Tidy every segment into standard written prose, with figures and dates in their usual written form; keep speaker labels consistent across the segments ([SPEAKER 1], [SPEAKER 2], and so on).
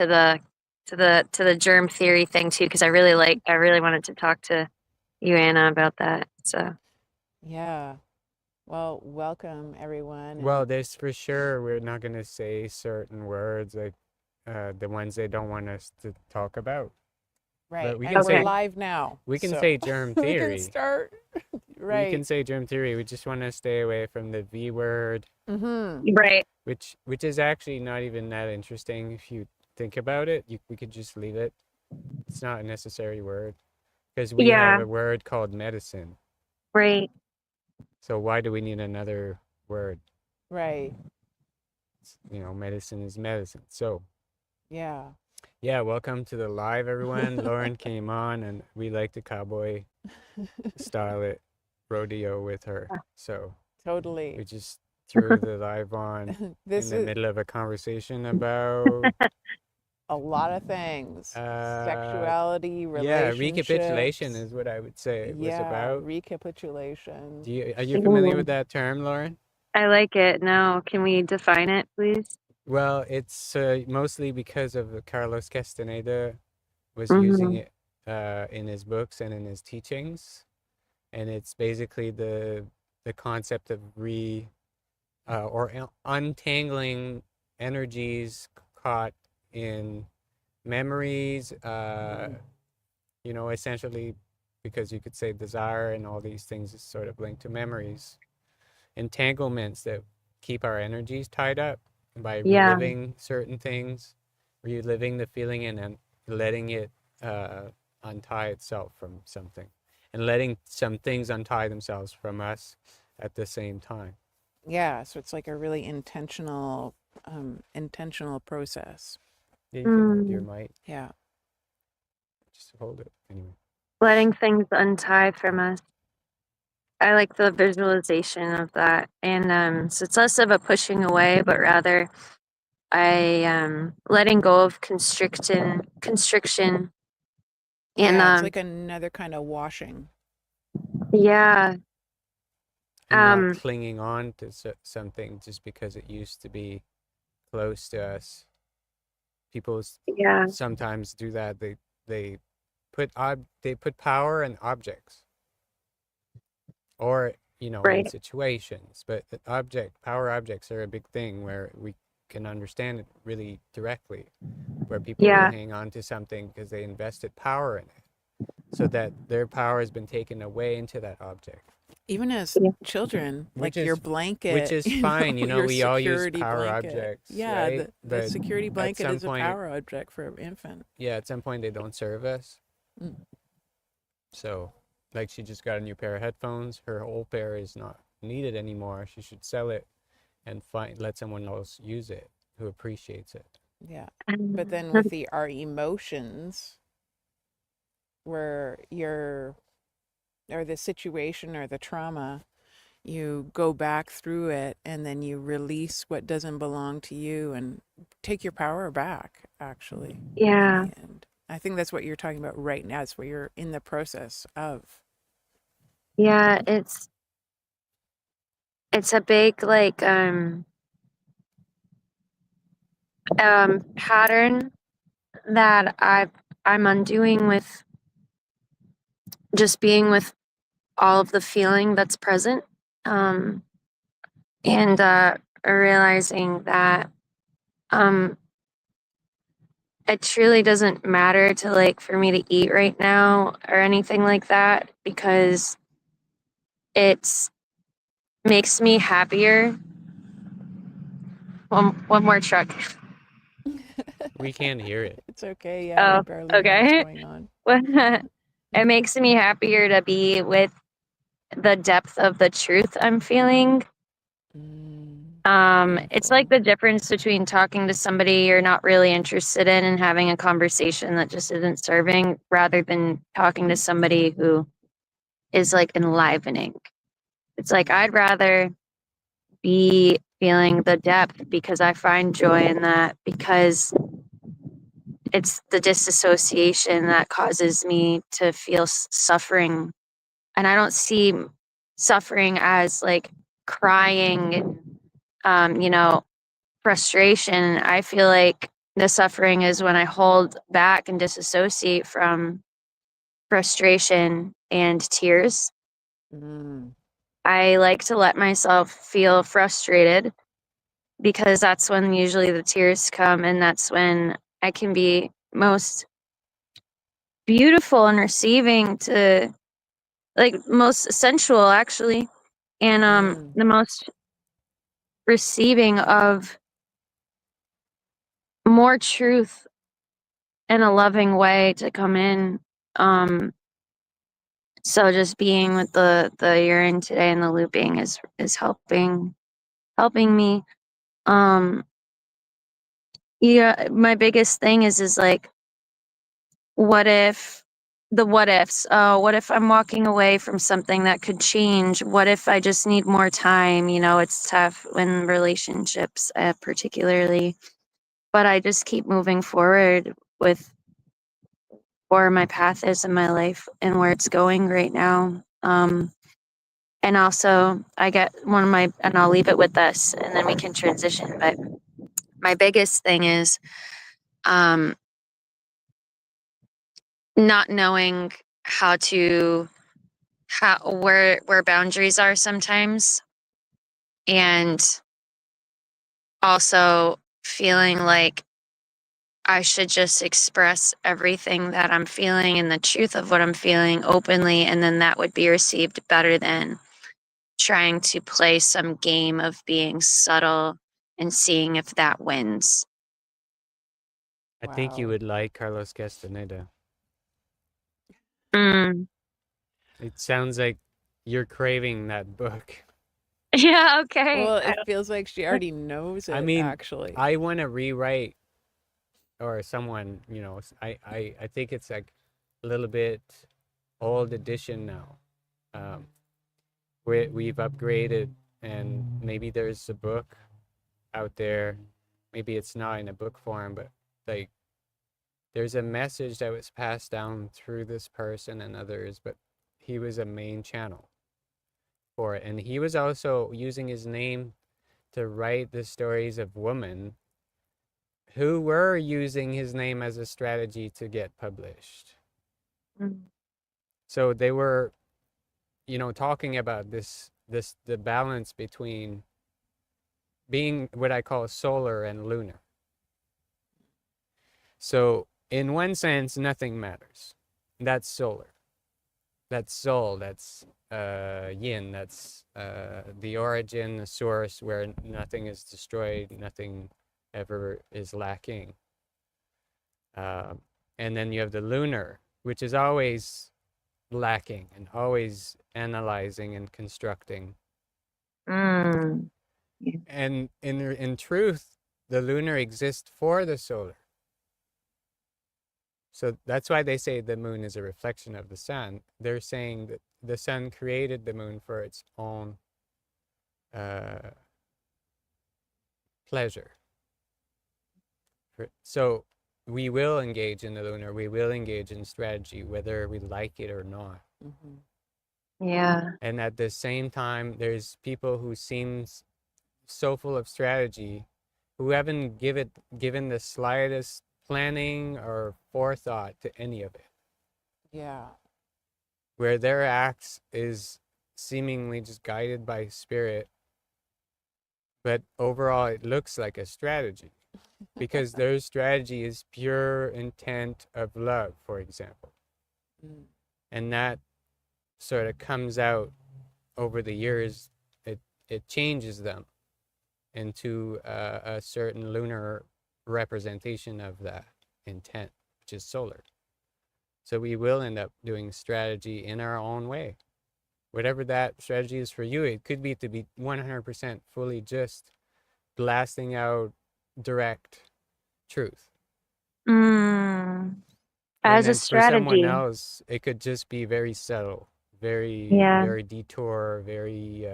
[SPEAKER 1] to the germ theory thing too, because I really wanted to talk to you, Anna, about that. So
[SPEAKER 2] Yeah. Well, welcome everyone.
[SPEAKER 3] Well,
[SPEAKER 2] And
[SPEAKER 3] there's for sure we're not going to say certain words like the ones they don't want us to talk about.
[SPEAKER 2] right.
[SPEAKER 3] But we can
[SPEAKER 2] And we're
[SPEAKER 1] okay,
[SPEAKER 3] say
[SPEAKER 2] live now.
[SPEAKER 3] we can
[SPEAKER 2] So
[SPEAKER 3] say germ
[SPEAKER 2] we can
[SPEAKER 3] theory.
[SPEAKER 2] start.
[SPEAKER 3] We can
[SPEAKER 2] Right.
[SPEAKER 3] say germ theory. We just want to stay away from the V word,
[SPEAKER 2] Mm-hmm.
[SPEAKER 1] right,
[SPEAKER 3] which is actually not even that interesting if you think about it. We could just leave it. It's not a necessary word because we have
[SPEAKER 1] yeah,
[SPEAKER 3] a word called medicine.
[SPEAKER 1] right.
[SPEAKER 3] So why do we need another word?
[SPEAKER 2] Right.
[SPEAKER 3] Medicine is medicine. So
[SPEAKER 2] Yeah.
[SPEAKER 3] yeah, welcome to the live, everyone. Lauren came on, and we like to cowboy style it rodeo with her. So we
[SPEAKER 2] Totally.
[SPEAKER 3] just threw the live on in
[SPEAKER 2] This
[SPEAKER 3] the
[SPEAKER 2] is
[SPEAKER 3] middle of a conversation about,
[SPEAKER 2] a lot of things.
[SPEAKER 3] uh,
[SPEAKER 2] Sexuality,
[SPEAKER 3] yeah, recapitulation
[SPEAKER 2] relationships.
[SPEAKER 3] is what I would say it was
[SPEAKER 2] Yeah,
[SPEAKER 3] about.
[SPEAKER 2] recapitulation.
[SPEAKER 3] Are you familiar with
[SPEAKER 1] Ooh,
[SPEAKER 3] that term, Lauren?
[SPEAKER 1] I like it. Now, can we define it, please?
[SPEAKER 3] Well, it's mostly because of Carlos Castaneda was using
[SPEAKER 1] Mm-hmm.
[SPEAKER 3] it in his books and in his teachings, and it's basically the concept of untangling energies caught in memories, essentially because you could say desire and all these things is sort of linked to memories, entanglements that keep our energies tied up by
[SPEAKER 1] Yeah,
[SPEAKER 3] reliving certain things, reliving the feeling, and then letting it uh, untie itself from something, and letting some things untie themselves from us at the same time.
[SPEAKER 2] Yeah, so it's like a really intentional process.
[SPEAKER 3] Yeah, you can hold your
[SPEAKER 1] mm.
[SPEAKER 3] mic,
[SPEAKER 2] Yeah.
[SPEAKER 3] just hold it anyway.
[SPEAKER 1] Letting things untie from us. I like the visualization of that, and so it's less of a pushing away, but rather I letting go of constriction, and
[SPEAKER 2] Yeah, it's like another kind of washing.
[SPEAKER 1] yeah,
[SPEAKER 3] And not
[SPEAKER 1] um,
[SPEAKER 3] clinging on to something just because it used to be close to us. People
[SPEAKER 1] yeah,
[SPEAKER 3] sometimes do that. They they put power in objects, or in
[SPEAKER 1] right,
[SPEAKER 3] situations, but power objects are a big thing where we can understand it really directly, where people will
[SPEAKER 1] yeah,
[SPEAKER 3] hang on to something because they invested power in it, so that their power has been taken away into that object,
[SPEAKER 2] Even as
[SPEAKER 1] yeah,
[SPEAKER 2] children,
[SPEAKER 3] which
[SPEAKER 2] like your
[SPEAKER 3] is which
[SPEAKER 2] blanket,
[SPEAKER 3] is fine.
[SPEAKER 2] your
[SPEAKER 3] We all use
[SPEAKER 2] security
[SPEAKER 3] power
[SPEAKER 2] blanket.
[SPEAKER 3] objects,
[SPEAKER 2] Yeah,
[SPEAKER 3] right?
[SPEAKER 2] the
[SPEAKER 3] But
[SPEAKER 2] security
[SPEAKER 3] at
[SPEAKER 2] blanket
[SPEAKER 3] some
[SPEAKER 2] is a
[SPEAKER 3] point,
[SPEAKER 2] power object for an infant.
[SPEAKER 3] yeah, at some point they don't serve us.
[SPEAKER 2] Mm.
[SPEAKER 3] So, like, she just got a new pair of headphones. Her old pair is not needed anymore. She should sell it and let someone else use it who appreciates it.
[SPEAKER 2] Yeah. But
[SPEAKER 1] um,
[SPEAKER 2] then with our emotions, where or the situation or the trauma, you go back through it and then you release what doesn't belong to you and take your power back, actually, in
[SPEAKER 1] yeah,
[SPEAKER 2] the end. I think that's what you're talking about right now. It's what you're in the process of.
[SPEAKER 1] yeah. It's a big like pattern that I'm undoing with just being with all of the feeling that's present, um, and realizing that um it truly doesn't matter to like for me to eat right now or anything like that because it's makes me happier. One more truck.
[SPEAKER 3] We can't hear it.
[SPEAKER 2] It's okay. Yeah, we
[SPEAKER 1] Oh,
[SPEAKER 2] barely know what's
[SPEAKER 1] okay.
[SPEAKER 2] going on.
[SPEAKER 1] It makes me happier to be with the depth of the truth I'm feeling.
[SPEAKER 2] Mm,
[SPEAKER 1] It's like
[SPEAKER 2] beautiful.
[SPEAKER 1] the difference between talking to somebody you're not really interested in and having a conversation that just isn't serving rather than talking to somebody who is like enlivening. It's like I'd rather be feeling the depth because I find joy in that because it's the disassociation that causes me to feel suffering. And I don't see suffering as like crying and, frustration. I feel like the suffering is when I hold back and disassociate from frustration and tears.
[SPEAKER 2] Mm.
[SPEAKER 1] I like to let myself feel frustrated because that's when usually the tears come, and that's when I can be most beautiful and receiving to, like, most sensual actually, and
[SPEAKER 2] Mm.
[SPEAKER 1] the most receiving of more truth in a loving way to come in. So just being with the urine today and the looping is helping me. Um, yeah, my biggest thing is like, what if what ifs? What if I'm walking away from something that could change? What if I just need more time? You know, it's tough when relationships, particularly. But I just keep moving forward with where my path is in my life and where it's going right now. And also, I get one of my, and I'll leave it with this, and then we can transition. But my biggest thing is um, not knowing how to where boundaries are sometimes, and also feeling like I should just express everything that I'm feeling and the truth of what I'm feeling openly, and then that would be received better than trying to play some game of being subtle and seeing if that wins.
[SPEAKER 3] I think you
[SPEAKER 2] Wow.
[SPEAKER 3] would like Carlos Castaneda.
[SPEAKER 1] Mm.
[SPEAKER 3] It sounds like you're craving that book.
[SPEAKER 1] Yeah, okay.
[SPEAKER 2] Well, it feels like she already knows
[SPEAKER 3] I
[SPEAKER 2] it,
[SPEAKER 3] mean,
[SPEAKER 2] actually.
[SPEAKER 3] I want to rewrite, or someone, I think it's like a little bit old edition now. Um, we've upgraded, and maybe there's a book out there. Maybe it's not in a book form, but like there's a message that was passed down through this person and others, but he was a main channel for it. And he was also using his name to write the stories of women who were using his name as a strategy to get published.
[SPEAKER 1] Mm.
[SPEAKER 3] So they were, talking about the balance between being what I call solar and lunar. So in one sense, nothing matters. That's solar. That's soul. That's yin. That's the origin, the source, where nothing is destroyed, nothing ever is lacking. And then you have the lunar, which is always lacking and always analyzing and constructing.
[SPEAKER 1] Mm. Yeah.
[SPEAKER 3] And in truth, the lunar exists for the solar. So that's why they say the moon is a reflection of the sun. They're saying that the sun created the moon for its own uh, pleasure. So we will engage in the lunar, we will engage in strategy, whether we like it or not.
[SPEAKER 2] Mm-hmm.
[SPEAKER 1] Yeah.
[SPEAKER 3] And at the same time, there's people who seem so full of strategy who haven't given the slightest planning or forethought to any of it,
[SPEAKER 2] Yeah.
[SPEAKER 3] where their acts is seemingly just guided by spirit, but overall it looks like a strategy because their strategy is pure intent of love, for example.
[SPEAKER 2] Mm.
[SPEAKER 3] And that sort of comes out over the years. It changes them into a certain lunar representation of that intent, which is solar. So we will end up doing strategy in our own way. Whatever that strategy is for you, it could be to be 100% fully just blasting out direct truth.
[SPEAKER 1] Mm.
[SPEAKER 3] And
[SPEAKER 1] As a
[SPEAKER 3] then for someone
[SPEAKER 1] strategy.
[SPEAKER 3] else, it could just be very subtle, very,
[SPEAKER 1] Yeah.
[SPEAKER 3] very detour, very,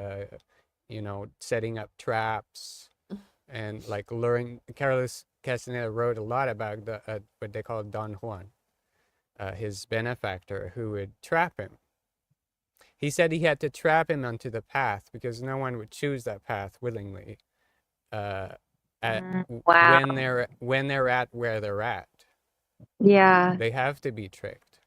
[SPEAKER 3] setting up traps and like luring. Carlos Castaneda wrote a lot about what they call Don Juan, his benefactor, who would trap him. He said he had to trap him onto the path because no one would choose that path willingly. Uh, at
[SPEAKER 1] Wow.
[SPEAKER 3] when they're at where they're at.
[SPEAKER 1] Yeah.
[SPEAKER 3] They have to be tricked.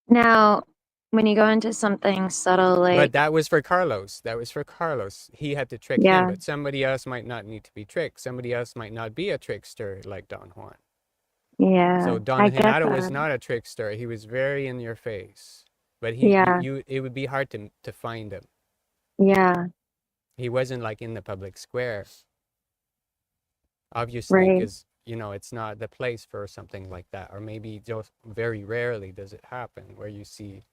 [SPEAKER 1] Now, when you go into something subtle
[SPEAKER 3] But
[SPEAKER 1] like,
[SPEAKER 3] that was for Carlos. That was for Carlos. He had to trick him,
[SPEAKER 1] yeah,
[SPEAKER 3] but somebody else might not need to be tricked. Somebody else might not be a trickster like Don Juan.
[SPEAKER 1] yeah,
[SPEAKER 3] So Don
[SPEAKER 1] I get
[SPEAKER 3] Renato was
[SPEAKER 1] that.
[SPEAKER 3] not a trickster. He was very in your face. But
[SPEAKER 1] Yeah,
[SPEAKER 3] it would be hard to find him.
[SPEAKER 1] yeah,
[SPEAKER 3] He wasn't like in the public square, obviously,
[SPEAKER 1] right.
[SPEAKER 3] because it's not the place for something like that. Or maybe just very rarely does it happen where you see,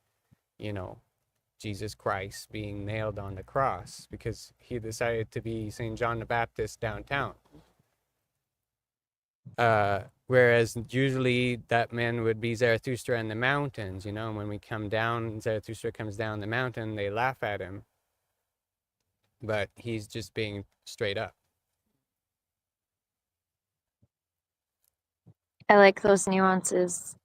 [SPEAKER 3] you know, Jesus Christ being nailed on the cross because he decided to be St. John the Baptist downtown. Whereas usually that man would be Zarathustra in the mountains, and when we come down, Zarathustra comes down the mountain, they laugh at him. But he's just being straight up.
[SPEAKER 1] I like those nuances.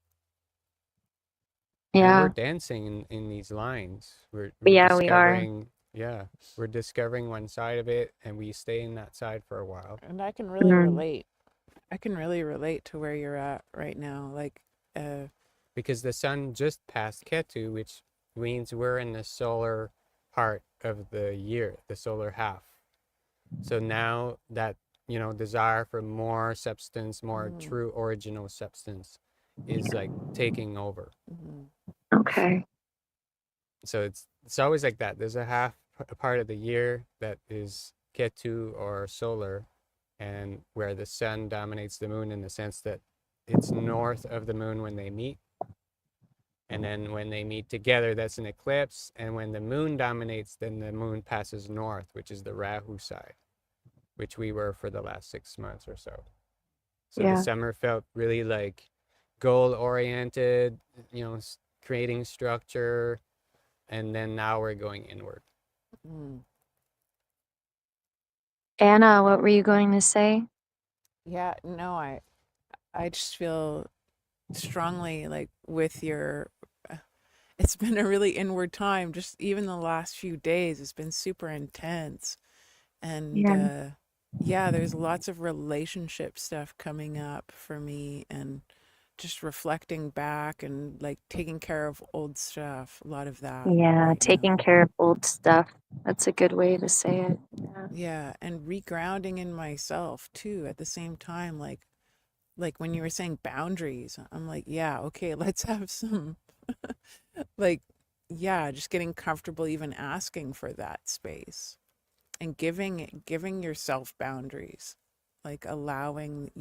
[SPEAKER 3] And we're
[SPEAKER 1] Yeah,
[SPEAKER 3] dancing in these lines. We're
[SPEAKER 1] yeah, we are.
[SPEAKER 3] discovering, yeah, we're discovering one side of it, and we stay in that side for a while.
[SPEAKER 2] And I can really
[SPEAKER 1] Mm,
[SPEAKER 2] relate. I can really relate to where you're at right now. Like,
[SPEAKER 3] Because the sun just passed Ketu, which means we're in the solar part of the year, the solar half. So now that, desire for more substance, more true original substance is like taking over.
[SPEAKER 1] okay.
[SPEAKER 3] So it's always like that. There's a part of the year that is Ketu or solar, and where the sun dominates the moon in the sense that it's north of the moon when they meet. And then when they meet together, that's an eclipse. And when the moon dominates, then the moon passes north, which is the Rahu side, which we were for the last 6 months or so. So the
[SPEAKER 1] Yeah,
[SPEAKER 3] summer felt really like goal oriented, creating structure. And then now we're going inward.
[SPEAKER 2] mm,
[SPEAKER 1] Anna, what were you going to say?
[SPEAKER 2] yeah, no, I just feel strongly like with your. It's been a really inward time. Just even the last few days, it's been super intense, and
[SPEAKER 1] Yeah,
[SPEAKER 2] yeah, there's lots of relationship stuff coming up for me, and just reflecting back and like taking care of old stuff. A lot of that
[SPEAKER 1] yeah,
[SPEAKER 2] right
[SPEAKER 1] taking
[SPEAKER 2] now.
[SPEAKER 1] care of old stuff. That's a good way to say it. Yeah,
[SPEAKER 2] Yeah, and regrounding in myself too at the same time. Like when you were saying boundaries, I'm like, yeah, okay, let's have some like, yeah, just getting comfortable even asking for that space and giving yourself boundaries, like allowing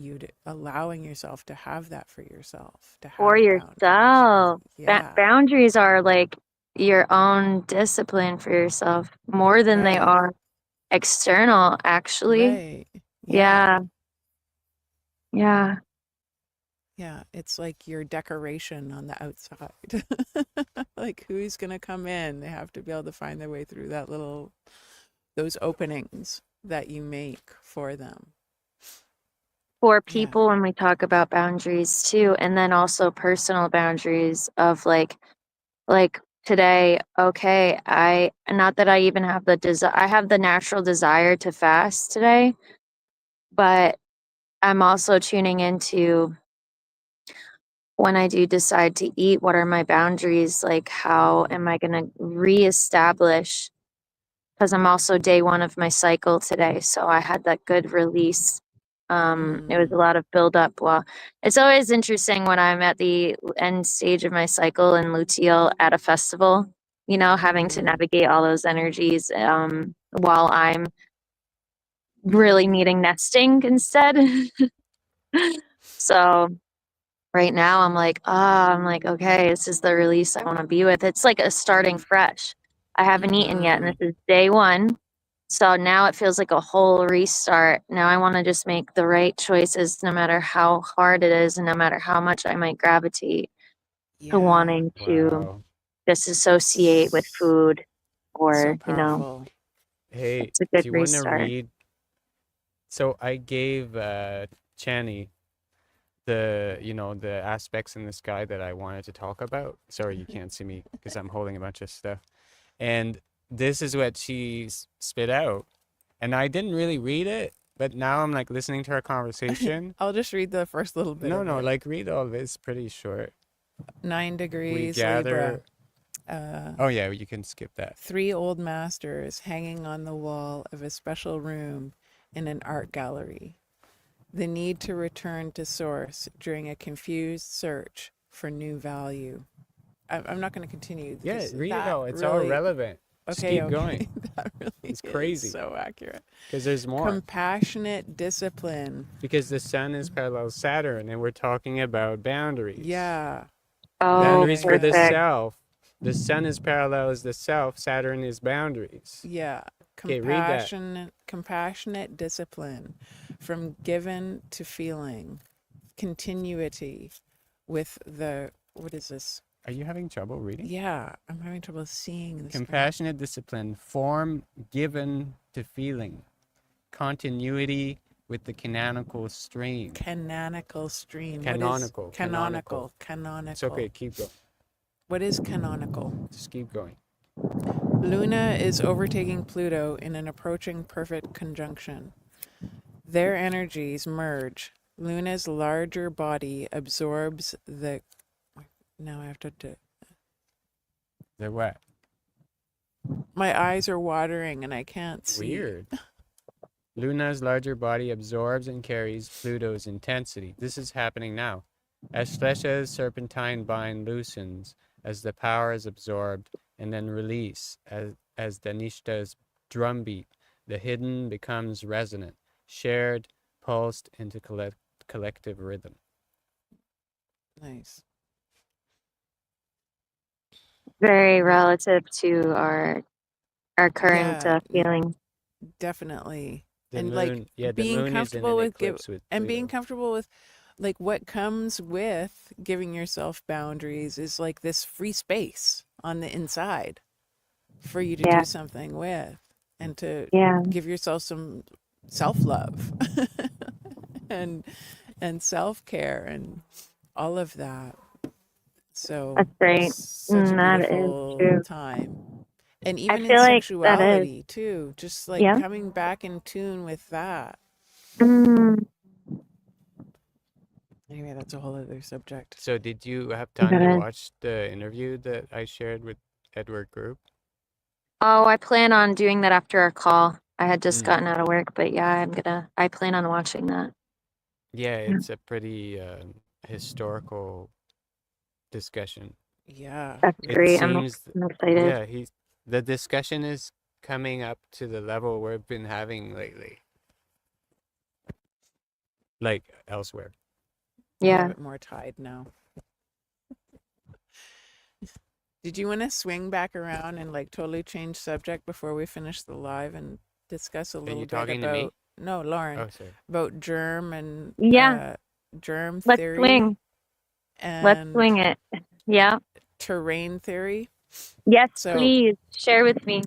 [SPEAKER 2] yourself to have that for yourself, to
[SPEAKER 1] for
[SPEAKER 2] have boundaries.
[SPEAKER 1] yourself.
[SPEAKER 2] Yeah,
[SPEAKER 1] Boundaries are like your own discipline for yourself more than they
[SPEAKER 2] right,
[SPEAKER 1] are external, actually.
[SPEAKER 2] right. Yeah,
[SPEAKER 1] Yeah, yeah,
[SPEAKER 2] yeah. It's like your decoration on the outside. Like who's gonna come in? They have to be able to find their way through those openings that you make for them.
[SPEAKER 1] for
[SPEAKER 2] Yeah.
[SPEAKER 1] people when we talk about boundaries too, and then also personal boundaries of like today, okay, I not that I even have the desire, I have the natural desire to fast today, but I'm also tuning into when I do decide to eat, what are my boundaries? Like, how
[SPEAKER 2] Mm,
[SPEAKER 1] am I going to reestablish? Because I'm also day one of my cycle today. So I had that good release. It was a
[SPEAKER 2] mm,
[SPEAKER 1] lot of buildup. Well, it's always interesting when I'm at the end stage of my cycle in Luteal at a festival, having to
[SPEAKER 2] mm.
[SPEAKER 1] navigate all those energies while I'm really needing nesting instead. So right now I'm like, okay, this is the release I want to be with. It's like a starting fresh. I haven't eaten yet, and
[SPEAKER 2] Mm-hmm.
[SPEAKER 1] this is day one. So now it feels like a whole restart. Now I want to just make the right choices no matter how hard it is and no matter how much I might gravitate to
[SPEAKER 2] Yeah.
[SPEAKER 1] wanting to
[SPEAKER 3] Wow.
[SPEAKER 1] disassociate with
[SPEAKER 2] S-
[SPEAKER 1] food
[SPEAKER 2] So
[SPEAKER 1] or,
[SPEAKER 2] powerful.
[SPEAKER 3] Hey,
[SPEAKER 1] it's a good
[SPEAKER 3] do you want to
[SPEAKER 1] restart.
[SPEAKER 3] read? So I gave Chani the aspects in the sky that I wanted to talk about. Sorry, you can't see me because I'm holding a bunch of stuff. And this is what she spit out. And I didn't really read it, but now I'm like listening to our conversation.
[SPEAKER 2] I'll just read the first little bit
[SPEAKER 3] No,
[SPEAKER 2] of
[SPEAKER 3] no,
[SPEAKER 2] it.
[SPEAKER 3] like read all of it. It's pretty short.
[SPEAKER 2] 9
[SPEAKER 3] We
[SPEAKER 2] degrees Libra.
[SPEAKER 3] gather. Oh yeah, you can skip that.
[SPEAKER 2] 3 old masters hanging on the wall of a special room in an art gallery. The need to return to source during a confused search for new value. I'm not going to continue.
[SPEAKER 3] Yeah,
[SPEAKER 2] because
[SPEAKER 3] read it
[SPEAKER 2] that
[SPEAKER 3] all. It's all
[SPEAKER 2] really,
[SPEAKER 3] relevant. Just
[SPEAKER 2] okay,
[SPEAKER 3] keep going.
[SPEAKER 2] that really
[SPEAKER 3] It's
[SPEAKER 2] is
[SPEAKER 3] crazy.
[SPEAKER 2] so accurate.
[SPEAKER 3] Because there's more.
[SPEAKER 2] Compassionate discipline.
[SPEAKER 3] Because the sun is parallel Saturn, and we're talking about boundaries.
[SPEAKER 2] Yeah.
[SPEAKER 1] Oh,
[SPEAKER 3] Boundaries for the
[SPEAKER 1] perfect.
[SPEAKER 3] self. The sun is parallel as the self. Saturn is boundaries.
[SPEAKER 2] Yeah.
[SPEAKER 3] Okay, read that.
[SPEAKER 2] Compassionate discipline, from given to feeling, continuity with the, what is this?
[SPEAKER 3] Are you having trouble reading?
[SPEAKER 2] Yeah, I'm having trouble seeing the screen.
[SPEAKER 3] Compassionate discipline, form given to feeling, continuity with the canonical stream.
[SPEAKER 2] Canonical stream.
[SPEAKER 3] Canonical.
[SPEAKER 2] What is canonical? Canonical.
[SPEAKER 3] It's okay, keep going.
[SPEAKER 2] What is canonical?
[SPEAKER 3] Just keep going.
[SPEAKER 2] Luna is overtaking Pluto in an approaching perfect conjunction. Their energies merge. Luna's larger body absorbs the... Now I have to do...
[SPEAKER 3] The what?
[SPEAKER 2] My eyes are watering and I can't see.
[SPEAKER 3] Weird. Luna's larger body absorbs and carries Pluto's intensity. This is happening now. Āśleṣā's serpentine bind loosens as the power is absorbed and then release as Dhaniṣṭhā's drumbeat. The hidden becomes resonant, shared, pulsed into collective rhythm.
[SPEAKER 2] Nice.
[SPEAKER 1] Very relative to our current
[SPEAKER 2] Yeah,
[SPEAKER 1] feeling.
[SPEAKER 2] definitely.
[SPEAKER 3] The
[SPEAKER 2] And
[SPEAKER 3] moon,
[SPEAKER 2] like
[SPEAKER 3] yeah, the
[SPEAKER 2] being
[SPEAKER 3] moon is in
[SPEAKER 2] comfortable
[SPEAKER 3] an
[SPEAKER 2] with
[SPEAKER 3] eclipse with
[SPEAKER 2] and being
[SPEAKER 3] Pluto.
[SPEAKER 2] comfortable with like what comes with giving yourself boundaries is like this free space on the inside for you to
[SPEAKER 1] Yeah.
[SPEAKER 2] do something with and to
[SPEAKER 1] Yeah.
[SPEAKER 2] give yourself some self-love and self-care and all of that. So
[SPEAKER 1] That's great.
[SPEAKER 2] such a
[SPEAKER 1] That is
[SPEAKER 2] beautiful
[SPEAKER 1] true.
[SPEAKER 2] time. And
[SPEAKER 1] I
[SPEAKER 2] even in
[SPEAKER 1] feel like that is.
[SPEAKER 2] sexuality too, just like
[SPEAKER 1] Yeah.
[SPEAKER 2] coming back in tune with that.
[SPEAKER 1] Mm,
[SPEAKER 2] Anyway, that's a whole other subject.
[SPEAKER 3] So did you have time to
[SPEAKER 1] that is.
[SPEAKER 3] watch the interview that I shared with Edward Group?
[SPEAKER 1] Oh, I plan on doing that after our call. I had just
[SPEAKER 3] Mm.
[SPEAKER 1] gotten out of work, but yeah, I plan on watching that.
[SPEAKER 3] Yeah, it's a pretty historical discussion.
[SPEAKER 2] Yeah.
[SPEAKER 1] That's
[SPEAKER 3] It
[SPEAKER 1] great.
[SPEAKER 3] seems,
[SPEAKER 1] I'm excited.
[SPEAKER 3] yeah, the discussion is coming up to the level we've been having lately, like elsewhere.
[SPEAKER 2] I have
[SPEAKER 1] Yeah.
[SPEAKER 2] it more tied now. Did you want to swing back around and like totally change subject before we finish the live and discuss a
[SPEAKER 3] Are
[SPEAKER 2] little
[SPEAKER 3] you
[SPEAKER 2] bit
[SPEAKER 3] talking to me?
[SPEAKER 2] about no, Lauren,
[SPEAKER 3] Oh, sorry.
[SPEAKER 2] about germ and
[SPEAKER 1] Yeah.
[SPEAKER 2] germ
[SPEAKER 1] Let's
[SPEAKER 2] theory
[SPEAKER 1] swing. Let's
[SPEAKER 2] and
[SPEAKER 1] swing it. Yeah.
[SPEAKER 2] terrain theory?
[SPEAKER 1] Yes,
[SPEAKER 2] So
[SPEAKER 1] please share with me.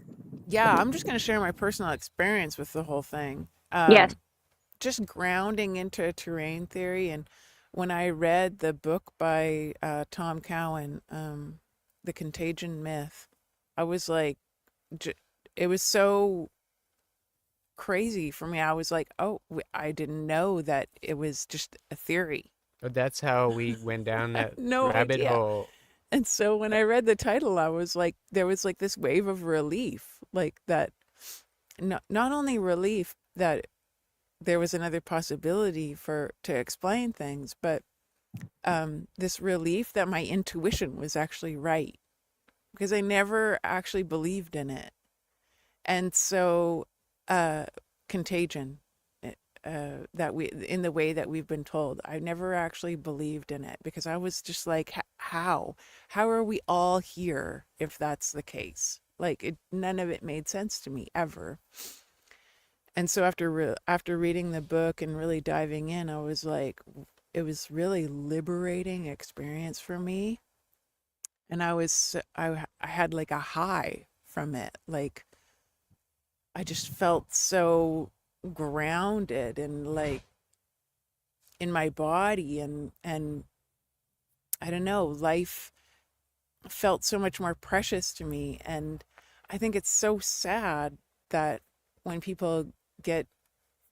[SPEAKER 2] yeah, I'm just going to share my personal experience with the whole thing.
[SPEAKER 1] Yes.
[SPEAKER 2] Just grounding into terrain theory. And when I read the book by Tom Cowan, The Contagion Myth, I was like, it was so crazy for me. I was like, oh, I didn't know that it was just a theory.
[SPEAKER 3] But that's how we went down that
[SPEAKER 2] No
[SPEAKER 3] rabbit
[SPEAKER 2] idea.
[SPEAKER 3] hole.
[SPEAKER 2] And so when I read the title, I was like, there was like this wave of relief, like that, not only relief that there was another possibility to explain things, but this relief that my intuition was actually right, because I never actually believed in it. And so contagion, that we, in the way that we've been told, I never actually believed in it, because I was just like, how are we all here if that's the case? Like none of it made sense to me ever. And so after reading the book and really diving in, I was like, it was really liberating experience for me. And I had like a high from it. Like I just felt so grounded and like in my body, and I don't know, life felt so much more precious to me. And I think it's so sad that when people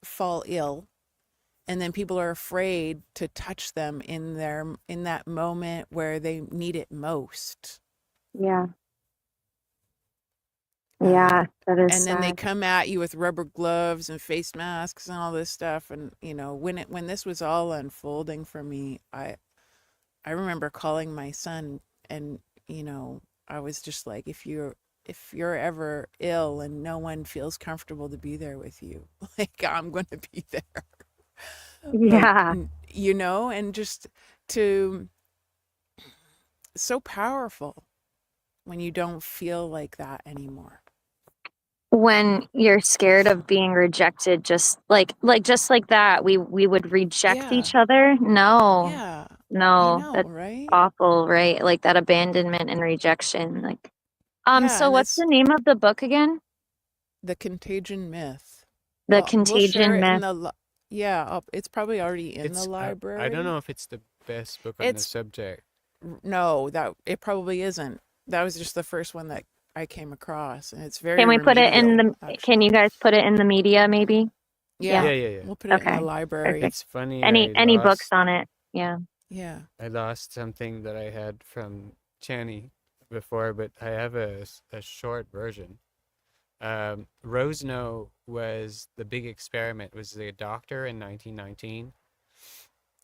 [SPEAKER 2] fall ill, and then people are afraid to touch them in that moment where they need it most.
[SPEAKER 1] Yeah.
[SPEAKER 2] Uh,
[SPEAKER 1] Yeah, that is
[SPEAKER 2] and then they
[SPEAKER 1] sad.
[SPEAKER 2] come at you with rubber gloves and face masks and all this stuff. And when this was all unfolding for me, I remember calling my son, and I was just like, if you're ever ill and no one feels comfortable to be there with you, like, I'm going to be there. Like,
[SPEAKER 1] Yeah.
[SPEAKER 2] and just to so powerful when you don't feel like that anymore.
[SPEAKER 1] When you're scared of being rejected, just like that, we would reject
[SPEAKER 2] Yeah.
[SPEAKER 1] each other. No,
[SPEAKER 2] Yeah. I
[SPEAKER 1] no,
[SPEAKER 2] know,
[SPEAKER 1] that's
[SPEAKER 2] right?
[SPEAKER 1] awful, right? Like that abandonment and rejection. Like,
[SPEAKER 2] Yeah,
[SPEAKER 1] so
[SPEAKER 2] and
[SPEAKER 1] what's
[SPEAKER 2] it's
[SPEAKER 1] the name of the book again?
[SPEAKER 2] the contagion myth.
[SPEAKER 1] The
[SPEAKER 2] We'll share
[SPEAKER 1] Contagion
[SPEAKER 2] it in
[SPEAKER 1] Myth.
[SPEAKER 2] it's probably already in the
[SPEAKER 3] It's
[SPEAKER 2] library.
[SPEAKER 3] I don't know if it's the best book on the
[SPEAKER 2] It's
[SPEAKER 3] subject.
[SPEAKER 2] No, that it probably isn't. That was just the first one that I came across, and it's very
[SPEAKER 1] Can we put it in
[SPEAKER 2] remedial,
[SPEAKER 1] the? Can you
[SPEAKER 2] actually.
[SPEAKER 1] guys put it in the media, maybe?
[SPEAKER 2] Yeah,
[SPEAKER 3] Yeah.
[SPEAKER 2] we'll put it in the
[SPEAKER 1] Okay.
[SPEAKER 2] library.
[SPEAKER 1] Perfect.
[SPEAKER 3] It's funny.
[SPEAKER 1] Any books on it? Yeah.
[SPEAKER 2] Yeah.
[SPEAKER 3] I lost something that I had from Channy before, but I have a short version. Rosno was the big experiment. Was the doctor in 1919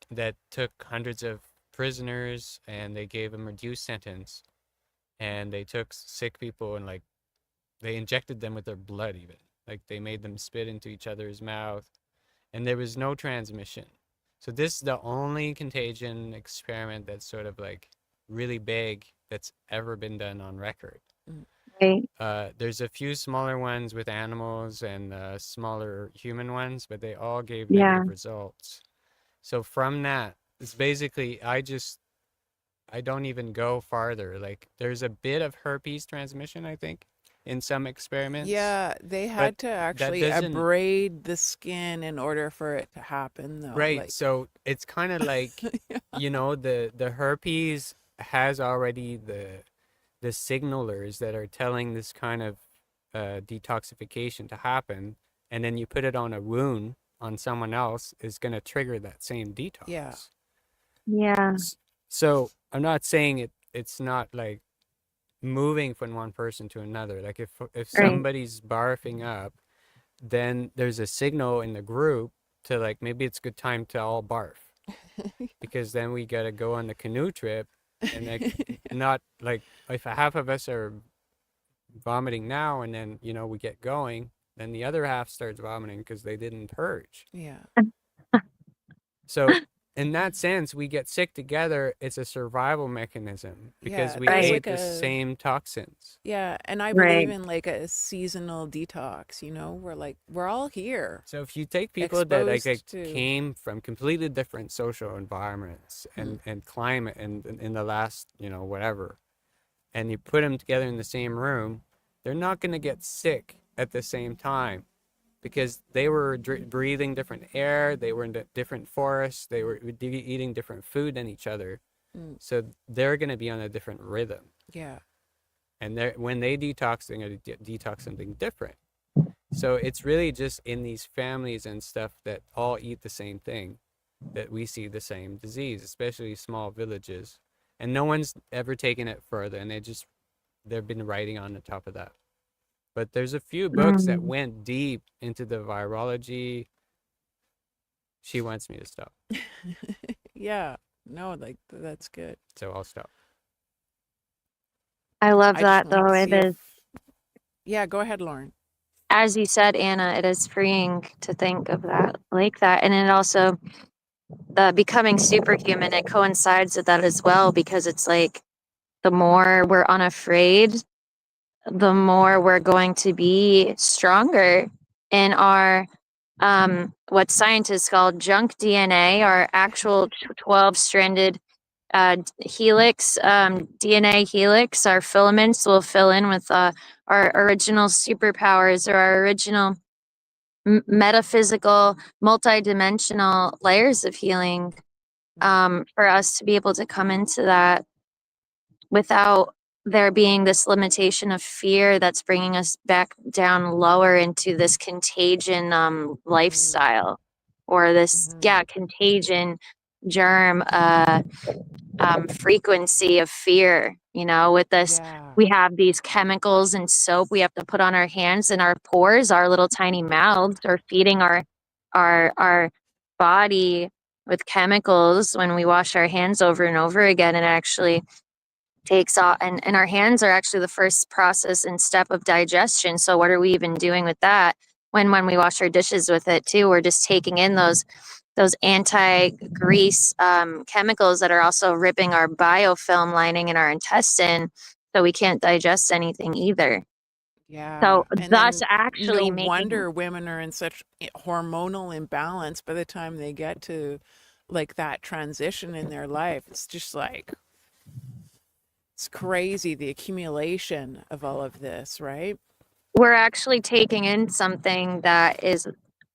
[SPEAKER 3] that took hundreds of prisoners and they gave them reduced sentence, and they took sick people and like they injected them with their blood, even like they made them spit into each other's mouth, and there was no transmission. So this is the only contagion experiment that's sort of like really big that's ever been done on record.
[SPEAKER 1] Right.
[SPEAKER 3] There's a few smaller ones with animals and smaller human ones, but they all gave
[SPEAKER 1] Yeah.
[SPEAKER 3] negative results. So from that, it's basically I don't even go farther. Like there's a bit of herpes transmission, I think, in some experiments.
[SPEAKER 2] Yeah, they had to actually
[SPEAKER 3] doesn't-
[SPEAKER 2] abrade the skin in order for it to happen, though.
[SPEAKER 3] Right.
[SPEAKER 2] Like,
[SPEAKER 3] So it's kind of like, the herpes has already the signalers that are telling this kind of detoxification to happen, and then you put it on a wound on someone else is going to trigger that same detox.
[SPEAKER 2] Yeah.
[SPEAKER 1] Yeah.
[SPEAKER 3] So I'm not saying it's not like moving from one person to another. Like if
[SPEAKER 1] Right.
[SPEAKER 3] somebody's barfing up, then there's a signal in the group to like maybe it's a good time to all barf, because then we got to go on the canoe trip, and like not like if half of us are vomiting now and then we get going, then the other half starts vomiting because they didn't purge.
[SPEAKER 2] yeah.
[SPEAKER 3] So in that sense, we get sick together. It's a survival mechanism because
[SPEAKER 2] Yeah,
[SPEAKER 3] we
[SPEAKER 2] there's
[SPEAKER 3] ate
[SPEAKER 2] like
[SPEAKER 3] the
[SPEAKER 2] a
[SPEAKER 3] same toxins.
[SPEAKER 2] Yeah, and I
[SPEAKER 1] Right.
[SPEAKER 2] believe in like a seasonal detox, we're all here.
[SPEAKER 3] So if you take people that like
[SPEAKER 2] Exposed to-
[SPEAKER 3] came from completely different social environments and climate and in the last whatever, and you put them together in the same room, they're not going to get sick at the same time because they were breathing different air, they were in different forests, they were eating different food than each other, so they're going to be on a different rhythm.
[SPEAKER 2] Yeah.
[SPEAKER 3] And when they detox, they're going to detox something different. So it's really just in these families and stuff that all eat the same thing that we see the same disease, especially small villages. And no one's ever taken it further, and they've been writing on the top of that. But there's a few books that went deep into the virology. She wants me to stop,
[SPEAKER 2] Yeah. No, like that's good.
[SPEAKER 3] so I'll stop.
[SPEAKER 1] I love
[SPEAKER 2] I just
[SPEAKER 1] that
[SPEAKER 2] wanted
[SPEAKER 1] though.
[SPEAKER 2] to
[SPEAKER 1] It
[SPEAKER 2] see
[SPEAKER 1] is,
[SPEAKER 2] Yeah, go ahead, Lauren.
[SPEAKER 1] as you said, Anna, it is freeing to think of that like that. And it also, the becoming superhuman, it coincides with that as well, because it's like the more we're unafraid, the more we're going to be stronger in our what scientists call junk DNA, our actual 12-stranded helix, DNA helix. Our filaments will fill in with our original superpowers, or our original metaphysical, multidimensional layers of healing, for us to be able to come into that without there being this limitation of fear that's bringing us back down lower into this contagion lifestyle, or this contagion germ frequency of fear. With this,
[SPEAKER 2] Yeah.
[SPEAKER 1] we have these chemicals and soap we have to put on our hands, and our pores, our little tiny mouths, are feeding our body with chemicals when we wash our hands over and over again. And actually takes off, and our hands are actually the first process and step of digestion. So what are we even doing with that? When we wash our dishes with it too, we're just taking in those anti-grease chemicals that are also ripping our biofilm lining in our intestine, so we can't digest anything either.
[SPEAKER 2] Yeah.
[SPEAKER 1] So
[SPEAKER 2] And
[SPEAKER 1] thus
[SPEAKER 2] then no
[SPEAKER 1] actually making,
[SPEAKER 2] wonder women are in such hormonal imbalance by the time they get to like that transition in their life. It's just like, it's crazy the accumulation of all of this, right?
[SPEAKER 1] we're actually taking in something that is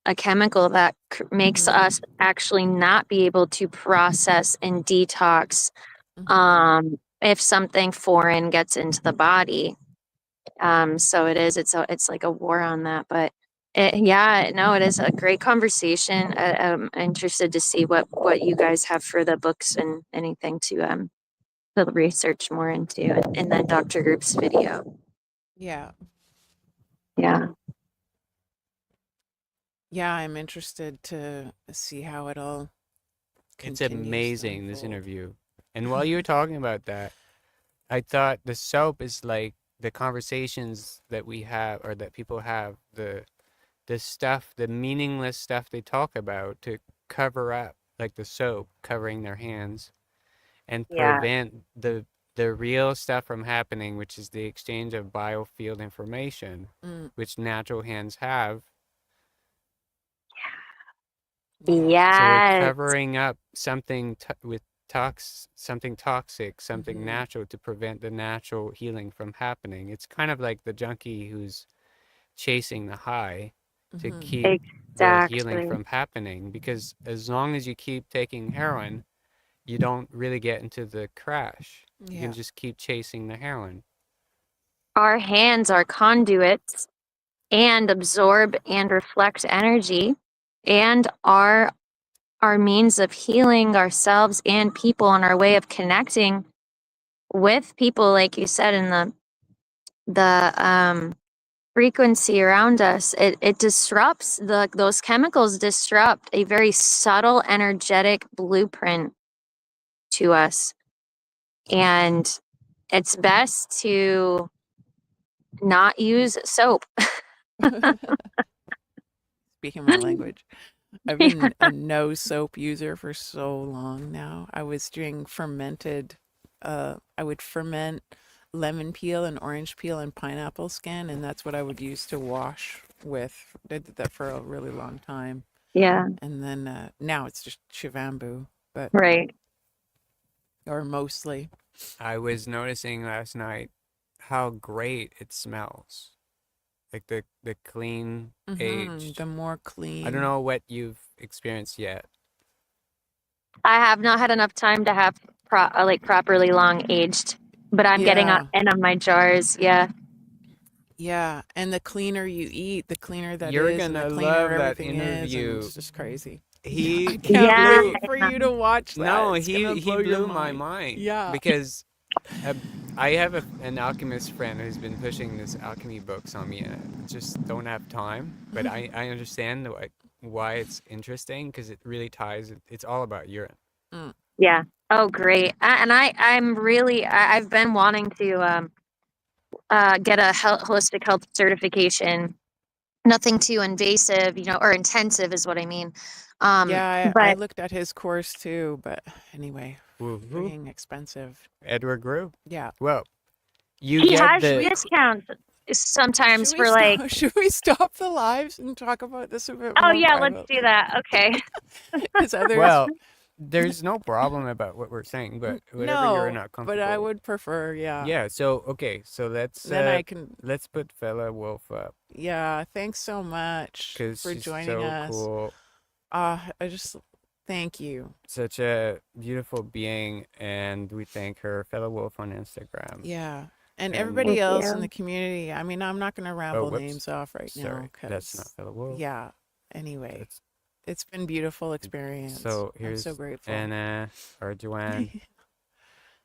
[SPEAKER 1] a chemical that makes
[SPEAKER 2] Mm-hmm.
[SPEAKER 1] us actually not be able to process and detox
[SPEAKER 2] Mm-hmm.
[SPEAKER 1] if something foreign gets into the body. So it's like a war on that. But yeah, no, it is a great conversation. I'm interested to see what you guys have for the books and anything to research more into in the Dr. Group's video.
[SPEAKER 2] Yeah.
[SPEAKER 1] Yeah.
[SPEAKER 2] Yeah, I'm interested to see how it all
[SPEAKER 3] It's
[SPEAKER 2] continues to
[SPEAKER 3] amazing, this
[SPEAKER 2] unfold.
[SPEAKER 3] interview. And while you were talking about that, I thought the soap is like the conversations that we have, or that people have, the stuff, the meaningless stuff they talk about to cover up, like the soap covering their hands, and
[SPEAKER 1] Yeah.
[SPEAKER 3] prevent the real stuff from happening, which is the exchange of biofield information,
[SPEAKER 2] Mm,
[SPEAKER 3] which natural hands have.
[SPEAKER 2] yeah.
[SPEAKER 3] So we're
[SPEAKER 1] Yes.
[SPEAKER 3] covering up something with something toxic, something
[SPEAKER 2] Mm-hmm.
[SPEAKER 3] natural, to prevent the natural healing from happening. It's kind of like the junkie who's chasing the high to
[SPEAKER 2] Mm-hmm.
[SPEAKER 3] keep the healing
[SPEAKER 1] Exactly.
[SPEAKER 3] from happening, because as long as you keep taking heroin, you don't really get into the crash. You can
[SPEAKER 2] Yeah.
[SPEAKER 3] just keep chasing the heroin.
[SPEAKER 1] Our hands are conduits and absorb and reflect energy, and our means of healing ourselves and people, on our way of connecting with people, like you said, in the frequency around us. It disrupts those chemicals disrupt a very subtle energetic blueprint to us, and it's best to not use soap.
[SPEAKER 2] Speaking my language. I've been a no soap user for so long now. I was doing fermented, I would ferment lemon peel and orange peel and pineapple skin, and that's what I would use to wash with. I did that for a really long time.
[SPEAKER 1] Yeah,
[SPEAKER 2] And then now it's just Shivambu, but,
[SPEAKER 1] right.
[SPEAKER 2] or mostly.
[SPEAKER 3] I was noticing last night how great it smells. Like the clean
[SPEAKER 2] Mm-hmm.
[SPEAKER 3] aged.
[SPEAKER 2] The more
[SPEAKER 3] I don't
[SPEAKER 2] clean.
[SPEAKER 3] know what you've experienced yet.
[SPEAKER 1] I have not had enough time to have like properly long aged, but I'm getting
[SPEAKER 2] Yeah.
[SPEAKER 1] in on my jars. Yeah.
[SPEAKER 2] Yeah. And the cleaner you eat, the cleaner that
[SPEAKER 3] You're
[SPEAKER 2] is, and the
[SPEAKER 3] gonna
[SPEAKER 2] cleaner
[SPEAKER 3] love that
[SPEAKER 2] everything is. And
[SPEAKER 3] interview.
[SPEAKER 2] it's just crazy. I
[SPEAKER 3] He
[SPEAKER 2] can't
[SPEAKER 1] Yeah.
[SPEAKER 3] blew
[SPEAKER 2] wait for you to watch that.
[SPEAKER 3] No,
[SPEAKER 2] It's going to
[SPEAKER 3] he
[SPEAKER 2] blow your
[SPEAKER 3] blew my
[SPEAKER 2] mind.
[SPEAKER 3] mind,
[SPEAKER 2] Yeah.
[SPEAKER 3] because uh, I have an alchemist friend who's been pushing this alchemy books on me, and I just don't have time. But I understand why it's interesting, because it really ties. It's all about urine.
[SPEAKER 2] Mm.
[SPEAKER 1] Yeah. Oh, great. And I've been wanting to get a holistic health certification. Nothing too invasive, or intensive is what I mean.
[SPEAKER 2] Yeah, I
[SPEAKER 1] But
[SPEAKER 2] looked at his course too, but anyway,
[SPEAKER 3] Woohoo!
[SPEAKER 2] freaking expensive.
[SPEAKER 3] Edward Grew.
[SPEAKER 2] Yeah.
[SPEAKER 3] Well, you
[SPEAKER 1] he
[SPEAKER 3] get
[SPEAKER 1] has
[SPEAKER 3] the
[SPEAKER 1] discounts
[SPEAKER 2] Should
[SPEAKER 1] sometimes
[SPEAKER 2] we
[SPEAKER 1] for like,
[SPEAKER 2] stop? Should we stop the lives and talk about this a bit
[SPEAKER 1] oh
[SPEAKER 2] more
[SPEAKER 1] yeah, let's do
[SPEAKER 2] privately?
[SPEAKER 1] that. Okay.
[SPEAKER 2] Because others,
[SPEAKER 3] well. There's no problem about what we're saying, but whatever you're
[SPEAKER 2] no,
[SPEAKER 3] not
[SPEAKER 2] but I
[SPEAKER 3] comfortable with.
[SPEAKER 2] would prefer, yeah.
[SPEAKER 3] Yeah. So okay. So
[SPEAKER 2] Then I can,
[SPEAKER 3] let's put Fella Wolf up,
[SPEAKER 2] yeah. Thanks so much
[SPEAKER 3] because
[SPEAKER 2] for
[SPEAKER 3] she's
[SPEAKER 2] joining
[SPEAKER 3] so
[SPEAKER 2] us.
[SPEAKER 3] cool.
[SPEAKER 2] I just thank you.
[SPEAKER 3] Such a beautiful being, and we thank her, Fella Wolf, on Instagram.
[SPEAKER 2] Yeah. And
[SPEAKER 3] And-
[SPEAKER 2] everybody
[SPEAKER 1] Thank
[SPEAKER 2] else in
[SPEAKER 1] you.
[SPEAKER 2] the community. I mean, I'm not going to ramble
[SPEAKER 3] whoops.
[SPEAKER 2] names off right now
[SPEAKER 3] Sorry, that's not
[SPEAKER 2] because,
[SPEAKER 3] fellow wolf.
[SPEAKER 2] yeah. Anyway,
[SPEAKER 3] That's-
[SPEAKER 2] it's been beautiful experience.
[SPEAKER 3] So
[SPEAKER 2] I'm
[SPEAKER 3] here's
[SPEAKER 2] so grateful.
[SPEAKER 3] Anna or Joanne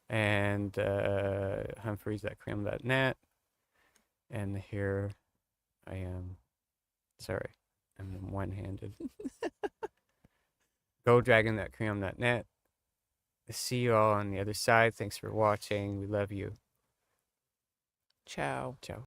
[SPEAKER 3] and Humphreys at cream.net. And here I am. Sorry, I'm one-handed. Go Dragon at cream.net. See you all on the other side. Thanks for watching. We love you.
[SPEAKER 2] Ciao.
[SPEAKER 3] Ciao.